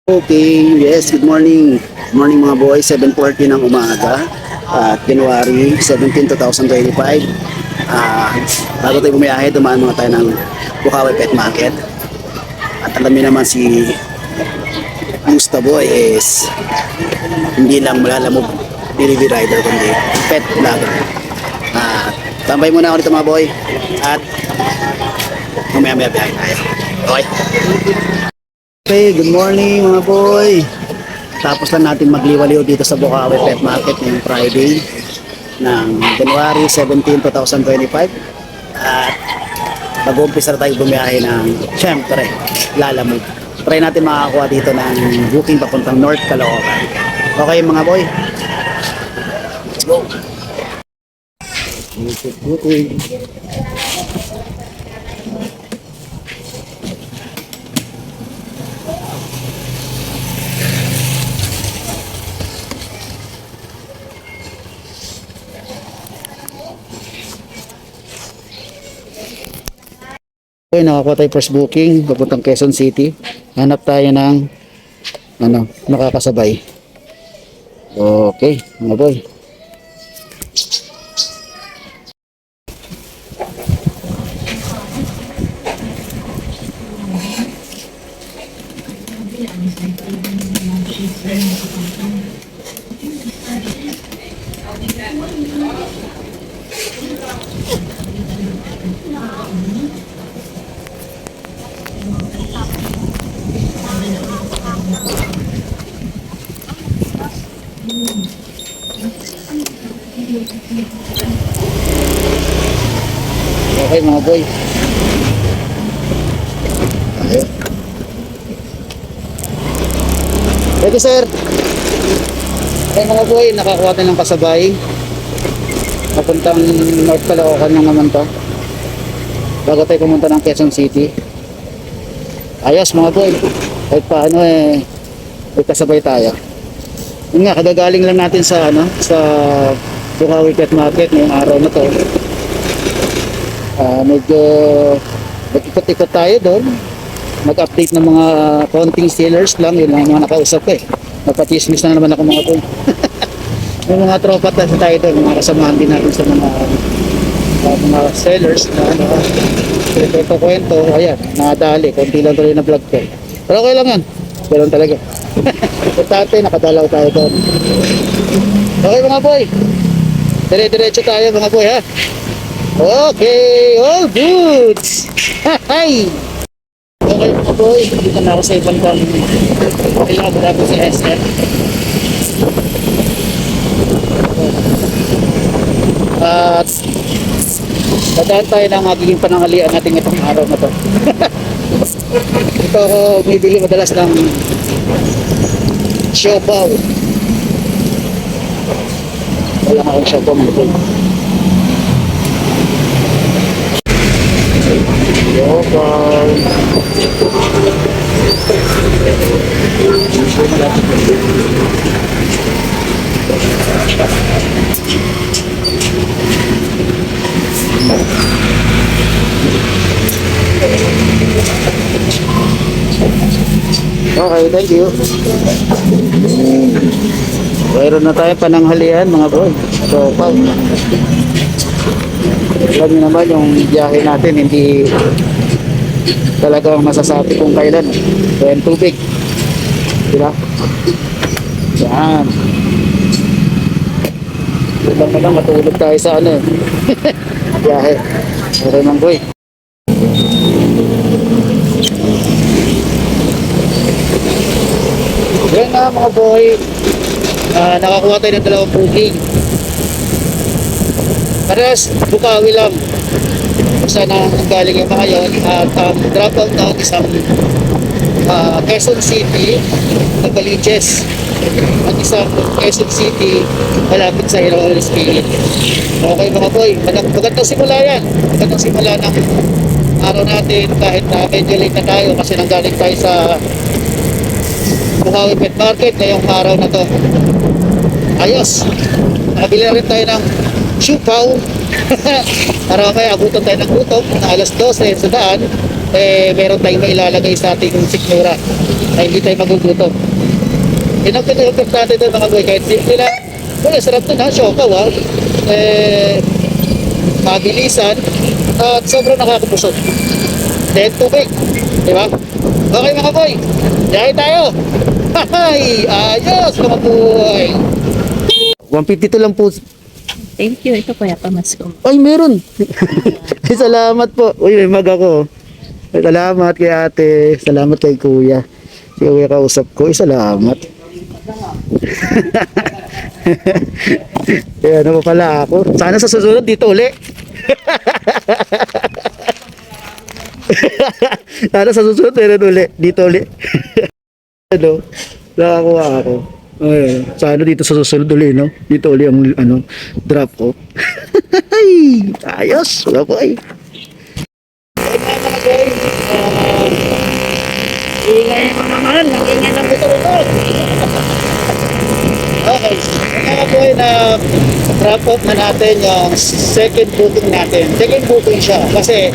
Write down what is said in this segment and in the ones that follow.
Okay, yes, good morning. Good morning mga boys, 7:40 ng umaga at January 17, 2025. Ah, Bago tayo bumiyahe, dumaan muna tayo ng Bukawi Pet Market. At alam niyo naman si Musta Boy is hindi lang malalamog delivery rider kundi pet vlogger. Tambay muna ako dito mga boy at mamaya-maya biyahe tayo. Okay? Okay, good morning mga boy. Tapos lang natin magliwaliw dito sa Bukawi Pet Market ngayong Friday ng January 17, 2025. At mag-uumpisa na tayo bumiyahe ng, syempre, Lalamove. Try natin makakuha dito ng booking papuntang North Caloocan. Okay mga boy? Let's go! Booking. Okay, nakakuha tayo first booking papuntang Quezon City. Hanap tayo ng makakasabay. Okay, mga boy. Okay mga boy. Ayun. Pwede sir. Okay mga boy, nakakuha tayo ng kasabay. Papuntang North Caloocan lang naman to. Bago tayo pumunta ng Quezon City. Ayos mga boy. Kahit paano may kasabay tayo. Yun nga, kadagaling lang natin sa Bukawi Pet Market ngayong araw na to. Medyo nag-ikot-ikot tayo doon. Nag-update ng mga konting sellers lang. Yun lang mga nakausap ko Napatismis na naman ako mga po. May mga tropa tayo doon. Mga kasamahan din natin sa mga sellers na kwento. Ayan, nakadali. Konti lang tuloy na vlog ko. Pero okay lang yan. Ganun talaga. Importante, nakadalaw tayo doon. Okay mga boy. Dire-diretso tayo mga boy ha. Okay, all good. Hi. Okay mga boy, dito na ako sa ibang kailangan ko sa SM. At dadaan tayo ng magiging panangalian natin itong araw na to. Ito ako bibili madalas ng siopaw. Wala akong siopaw mga boy. Siopaw. Okay, thank you. Mayroon na tayo pananghalian mga boy. So, alam niyo naman yung biyahe natin hindi talagang masasabi kung kailan. Kaya tubig. Diba? Yan. Ilang na lang matulog tayo sa biyahe. Okay mga boy. Yan na mga boy, nakakuha tayo ng dalawang booking. Parehas Bukawi lang kung saan galing yung mga yun. At drop out na isang Quezon City na Baliches at isang Quezon City malapit sa Iloilo Spirit. Okay mga boy, magandang simula yan. Magandang simula ng araw natin kahit na medyo late na tayo kasi nanggaling tayo sa Bukawi Pet Market ngayong araw na to. Ayos, nakabili na rin tayo ng siopaw para mamaya abutan tayo ng gutom na alas 12 sa daan meron tayong mailalagay sa ating sikmura na hindi tayo magugutom. Yun ang pinag-importante doon mga boy, kahit simple lang. Well, sarap doon ha, siopaw ha. Mabilisan at sobrang nakakabusog. Then tubig, di ba? Okay mga boy, dahil tayo. Hay, ayos mga boy. 152 lang po. Thank you. Ito kuya, pamasko. Ay, meron. Ay, salamat po. Uy, may mag ako. Ay, salamat kay ate. Salamat kay kuya. Si kuya kausap ko. Ay, salamat. Kaya ano pa pala ako. Sana sa susunod dito uli. Sana sa susunod meron uli. Dito uli. Ano? Nakakuha ako. Ay, sana dito sa susunod uli, no? Dito uli ang ano, drop ko. Ay, ayos. Wala po ay. Ingay mo naman. Ingay ng buto-buto. Okay. Mga boy na wrap up na natin yung second booking natin. Second booking siya kasi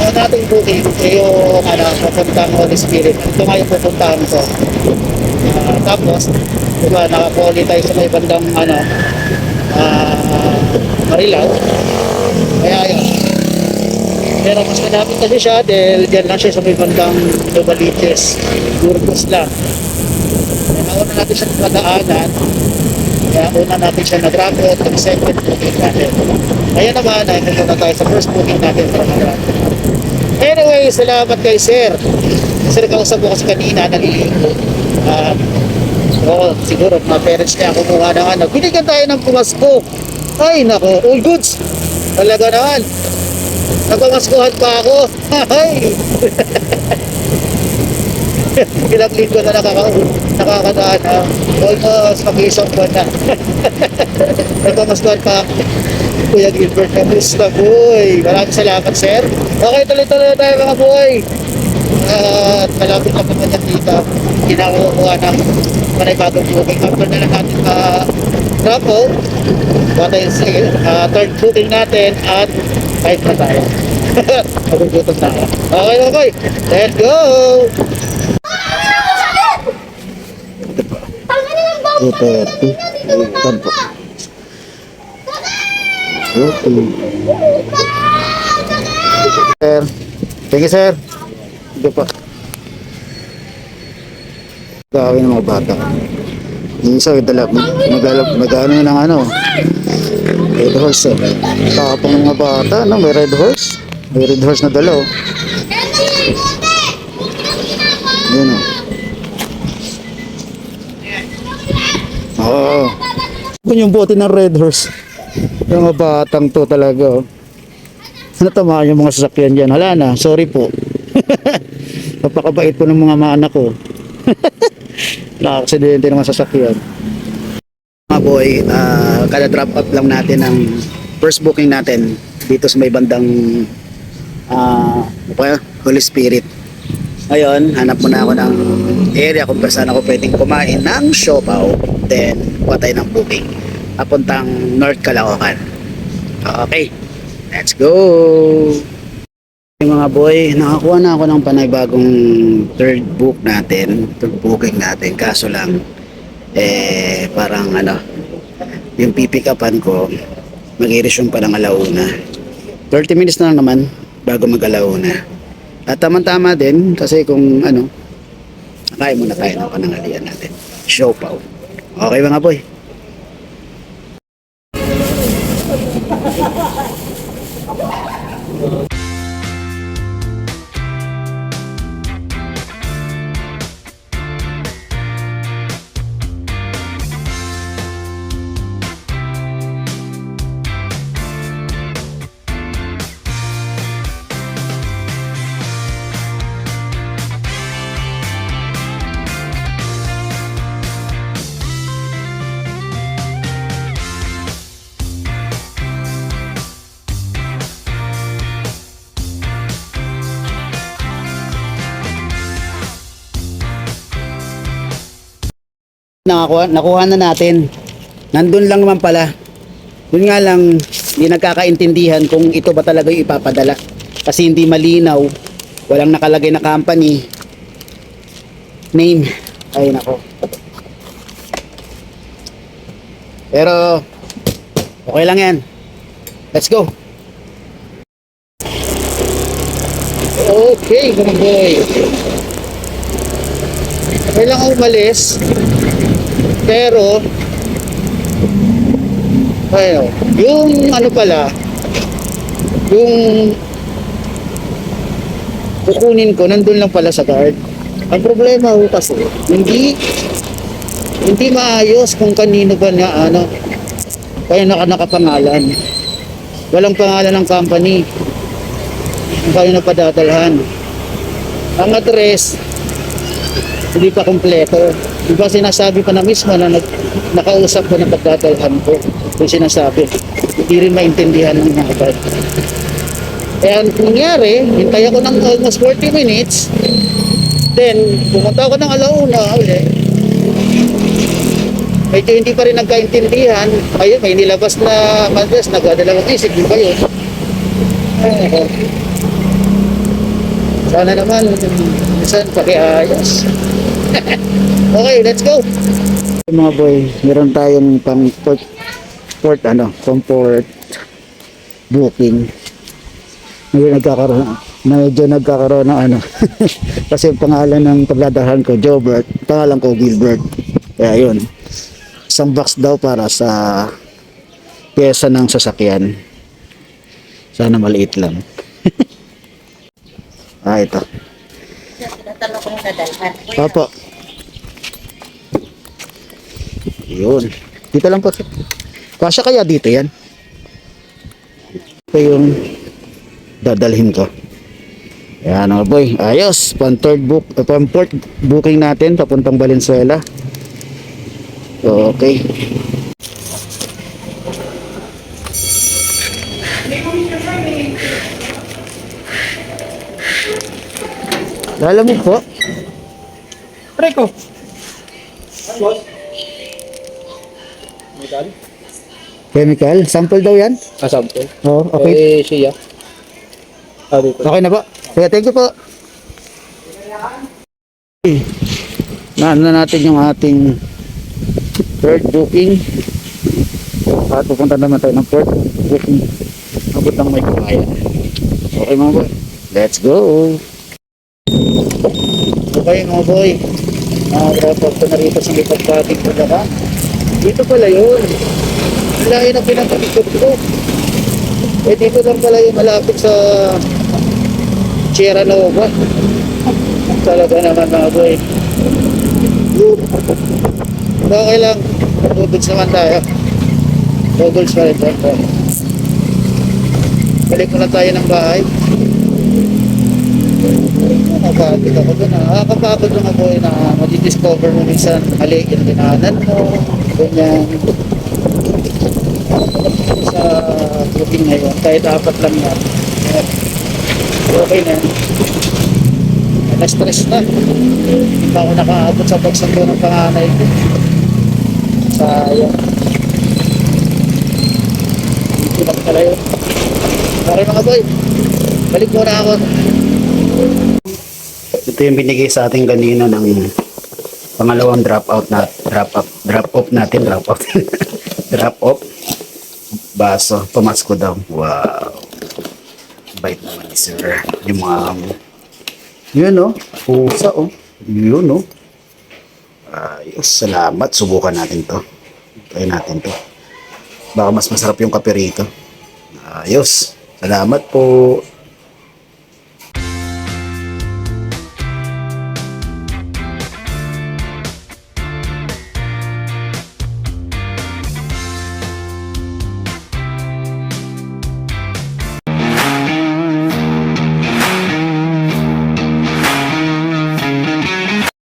ang nating booking yung papuntang Holy Spirit. Ito nga yung pupuntahan ko. Tapos, diba, nakapoli tayo sa may bandang Marilao. Kaya yun. Pero mas malapit kasi siya dahil dyan lang siya sa may bandang Novaliches. Burgos lang. Nauna natin siya madaanan. Kaya una natin siya nag-drop out ng second booking natin. Ngayon naman ay nagpunta tayo sa first booking natin para mag-drop. Anyway, salamat kay Sir. Sir, kausap mo kasi kanina, naliligo. Siguro mga parents niya kumuha ng ano. Binigyan tayo ng pumasko. Ay, nako, all goods. Talaga naman. Nagpamaskuhan pa ako. Ay! Ilang linggo na nakakadaan ha. Almost mag-isang buwan na. Nagpamaskuhan pa ako. Kuya Gilbert, kamusta boy? Maraming salamat sir. Okay, tuloy-tuloy tayo mga boy. At malapit na naman yan dito. Kinakuha ng panibagong booking. After na lang natin drop out. Third booking natin at 5 na tayo. Magugutom tayo. Okay, okay. Let's go! Okay. Sir. Thank you, sir. Hindi pa. Gawin ng mga bata. Yung isa, mag-ano ng ano. Red horse, eh. Tapong ng mga bata, no? May red horse. May red horse na dalaw. Yun, oh. Oo. Kung yung bote ng red horse. Yung mga batang to talaga, oh. Natamaan yung mga sasakyan dyan. Hala na, sorry po. Napakabait po ng mga anak ko. Nakaksidente ng mga sasakyan. Mga boy, kada drop up lang natin ng first booking natin dito sa may bandang Holy Spirit. Ngayon, hanap muna ako ng area kung saan ako pwedeng kumain ng siopaw. Then, kuha tayo ng booking. Papuntang North Caloocan. Okay, let's go! Mga boy, nakakuha na ako ng panibagong third booking natin. Kaso lang, parang yung pipick-upan ko, mag-i-resume pa lang alauna. 30 minutes na lang naman bago mag-alauna. At tama-tama din kasi kung kain muna tayo ng panangalian natin. Siopaw. Okay mga boy? Nakuha na natin. Nandun lang naman pala. Yun nga lang, hindi nagkakaintindihan kung ito ba talaga yung ipapadala. Kasi hindi malinaw. Walang nakalagay na company name. Ay nako. Pero okay lang yan. Let's go. Okay, mga boy. Kailangan umalis. Pero, ayun, yung ano pala, yung kukunin ko, nandun lang pala sa guard. Ang problema ko kasi, hindi maayos kung kanino ba na ano, kaya nakapangalan. Walang pangalan ng company. Kung kayo na padadalhan. Ang address, hindi pa kompleto. Di ba sinasabi pa na mismo na nakausap ko na pagdadalhan ko. Yung sinasabi. Hindi rin maintindihan ng mga bad. Kaya ang nangyari, hintay ako ng almost 40 minutes. Then, pumunta ako ng alauna ulit. Medyo hindi pa rin nagkaintindihan. Ayun, may nilabas na madras, nagdadalawang isip. Di ba yun? Sana naman, minsan pakiayos. Okay, let's go. Mga boy, meron tayong pang port comfort booking. Medyo nagkakaroon ng ano. Kasi yung pangalan ng pagdadahan ko, Jobert. Pangalan ko, Gilbert. Kaya yun. Isang box daw para sa pyesa ng sasakyan. Sana maliit lang. Ito. Tinatanong ko yung dadalhan. Opo. Yun. Dito lang po. Kasya kaya dito yan? Ito yung dadalhin ko. Ayan mga boy. Ayos. Pang-port booking natin papuntang Valenzuela. Okay. Lalamig po. Preko. Chemical. Sample daw yan? Sample. Oo, okay. Siya. Dito. Okay na po. Kaya thank you po. Naano na natin yung ating third booking. At pupunta naman tayo ng fourth booking. Abot ng may kumaya. Okay mga boy. Let's go. Okay mga boy. Nag-report ko na rito sa may pagpating ko na. Dito pala yun. Lahi na pinapakikot ko. Eh dito lang pala yung malapit sa Sierra Nova. Talaga naman mga boy. Okay lang. Googles naman tayo. Googles pa rin. Balik muna tayo ng bahay. Nakapagod ako doon. Nakakapagod lang ako na madidiscover mo minsan mali yung dinaanan mo. Ganyan. Sa booking ngayon. Kahit 4 lang yan. Okay na yan. Na-stress na. Hindi ako nakaabot sa pagsando ng panganay ko. Sayang. Hindi lang pala yun. Okay mga boy. Balik muna ako. Ito yung binigay sa ating kanina ng pangalawang drop off natin. Drop off. Baso. Pamasko daw. Wow. Bait naman ni sir. Yung mga yun o. Pusa o. Yun o. Ayos. Salamat. Subukan natin to. Try natin to. Baka mas masarap yung kape rito. Ayos. Salamat po.